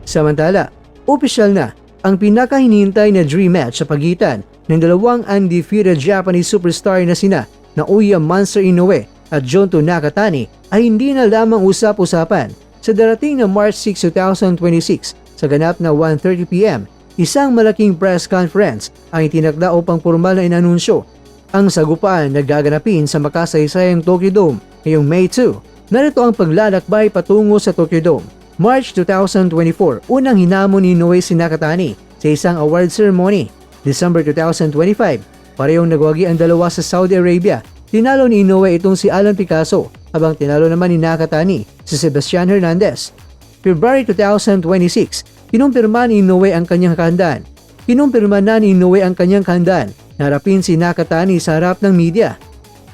Samantala, opisyal na ang pinakahinihintay na dream match sa pagitan ng dalawang undefeated Japanese superstar na sina Naoya Monster Inoue at Junto Nakatani ay hindi na lamang usap-usapan. Sa darating na March 6, 2026 sa ganap na 1:30 PM, isang malaking press conference ang itinakda upang formal na inanunsyo. Ang sagupaan na gaganapin sa makasaysayang Tokyo Dome ngayong May 2. Narito ang paglalakbay patungo sa Tokyo Dome. March 2024, unang hinamon ni Inoue si Nakatani sa isang award ceremony. December 2025, parehong nagwagi ang dalawa sa Saudi Arabia. Tinalo ni Inoue itong si Alan Picasso, habang tinalo naman ni Nakatani si Sebastian Hernandez. February 2026, kinumpirma ni Inoue ang kanyang kahandaan. Kinumpirma na ni Inoue ang kanyang kahandaan na harapin si Nakatani sa harap ng media.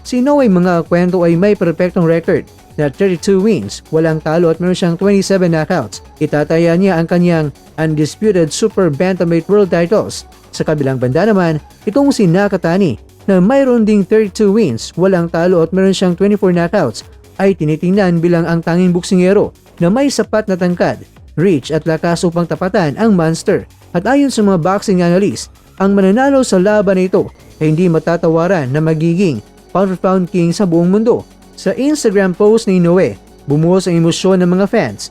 Si Inoue mga kwento ay may perfectong record na 32 wins, walang talo at meron siyang 27 knockouts. Itataya niya ang kanyang undisputed super bantamweight world titles. Sa kabilang banda naman, itong si Nakatani na mayroon ding 32 wins, walang talo at meron siyang 24 knockouts ay tinitingnan bilang ang tanging boksingero na may sapat na tangkad, reach at lakas upang tapatan ang monster. At ayon sa mga boxing analyst, ang mananalo sa laban na ito ay hindi matatawaran na magiging pound-for-pound king sa buong mundo. Sa Instagram post ni Inoue, bumuhos ang emosyon ng mga fans